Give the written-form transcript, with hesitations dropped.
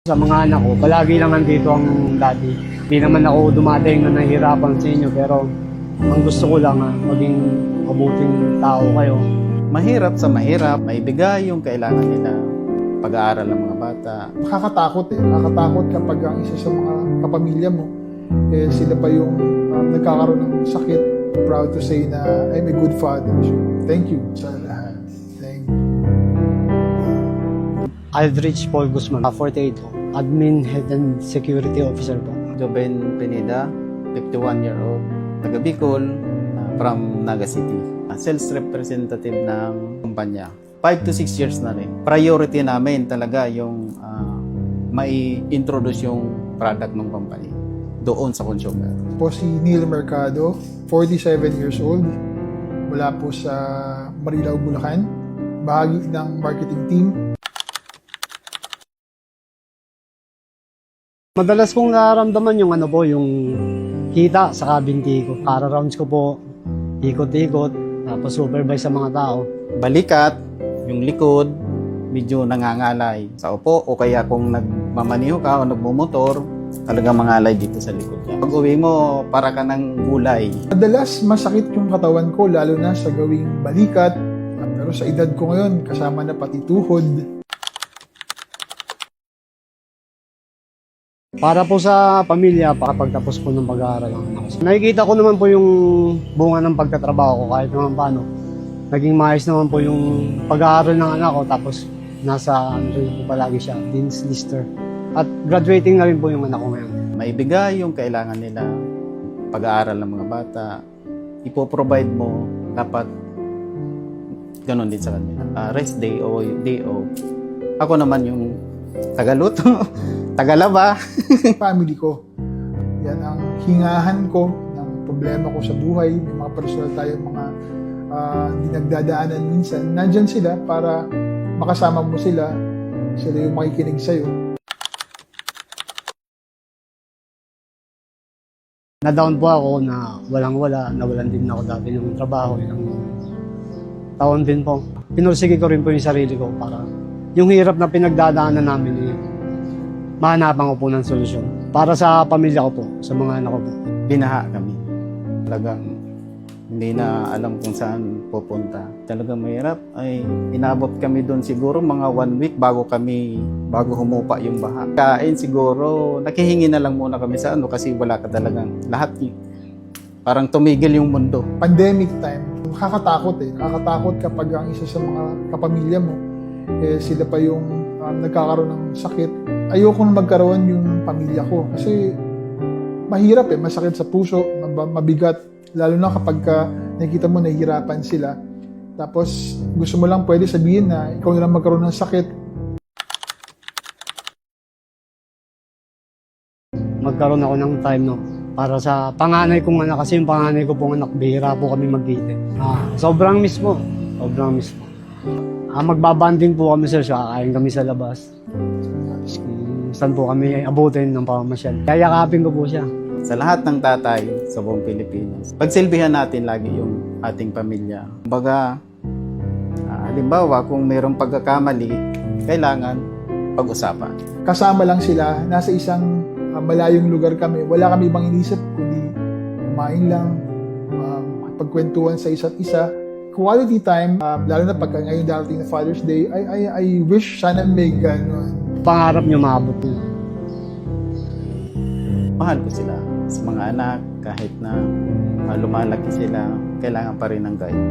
Sa mga anak ko, palagi lang nandito ang daddy. Hindi naman ako dumating na nahihirapan sa inyo, pero ang gusto ko lang maging mabuting tao kayo. Mahirap sa mahirap, maibigay yung kailangan nila, pag-aaral ng mga bata. Nakakatakot Nakakatakot kapag ang isa sa mga kapamilya mo, sila pa yung nagkakaroon ng sakit. Proud to say na I'm a good father. So, thank you sa lahat. Thank you. Aldrich Paul Guzman, 48 po. Admin Head and Security Officer po. Joven Pineda, 51-year-old, taga Bicol, from Naga City. Sales representative ng kumpanya. 5 to 6 years na rin. Priority namin talaga yung mai-introduce yung product ng company doon sa consumer. Po si Neil Mercado, 47 years old, mula po sa Marilao, Bulacan, bahagi ng marketing team. Madalas kong nararamdaman yung yung kita sa kabinti ko. Rounds ko po, ikot-ikot, tapos supervise sa mga tao. Balikat, yung likod, medyo nangangalay sa upo o kaya kung nagmamaniho ka o nagmumotor, talagang mangalay dito sa likod niya. Pag uwi mo, para ka ng gulay. Madalas masakit yung katawan ko, lalo na sa gawing balikat. Pero sa edad ko ngayon, kasama na pati tuhod. Para po sa pamilya, pagtapos po ng pag-aaral ng anak ko. Nakikita ko naman po yung bunga ng pagtatrabaho ko kahit naman paano. Naging maayos naman po yung pag-aaral ng anak ko, tapos nasa rin po palagi siya, Dean's Lister. At graduating na rin po yung anak ko ngayon. Maibigay yung kailangan nila, pag-aaral ng mga bata, ipoprovide mo, dapat ganun din sa kanila. Rest day o day off. Ako naman yung tagaluto, tagalaba. Family ko. Yan ang hingahan ko ng problema ko sa buhay. May mga personal tayong mga hindi nagdadaanan minsan. Nandyan sila para makasama mo sila. Sila yung makikinig sa'yo. Na-down po ako na walang-wala, nawalan din ako dati ng trabaho, ilang taon din po. Pinursige ko rin po yung sarili ko para yung hirap na pinagdadaanan namin mahanapan ko po ng solusyon. Para sa pamilya ko po, sa mga anak ko po. Binaha kami. Talagang hindi na alam kung saan pupunta. Talagang mahirap. Ay, inabot kami doon siguro mga 1 week bago humupa yung baha. Kain siguro, nakihingi na lang muna kami sa kasi wala ka talagang lahat. Parang tumigil yung mundo. Pandemic time, nakakatakot Nakakatakot kapag ang isa sa mga kapamilya mo, sila pa yung nagkakaroon ng sakit. Ayoko na magkaroon yung pamilya ko kasi mahirap masakit sa puso, mabigat, lalo na kapag nakikita mo nahihirapan sila. Tapos gusto mo lang pwede sabihin na ikaw na lang magkaroon ng sakit. Magkaroon ako ng time para sa panganay kong anak, kasi yung panganay ko pong anak, bihira po kami magkita. Sobrang miss po. Magbabanding po kami, sir, kakain kami sa labas. Saan po kami abutin ng pamamasyal. Yayakapin ko po siya. Sa lahat ng tatay sa buong Pilipinas, pagsilbihan natin lagi yung ating pamilya. Kumbaga, halimbawa, kung mayroong pagkakamali, kailangan pag-usapan. Kasama lang sila, nasa isang malayong lugar kami. Wala kami ibang inisip kundi kumain lang, pagkwentuhan sa isa't isa. Quality time, lalo na pagka ngayon darating na Father's Day, I wish sana may ganun. Pangarap niyo maabot niyo. Mahal ko sila sa mga anak, kahit na lumalaki sila, kailangan pa rin ng guide.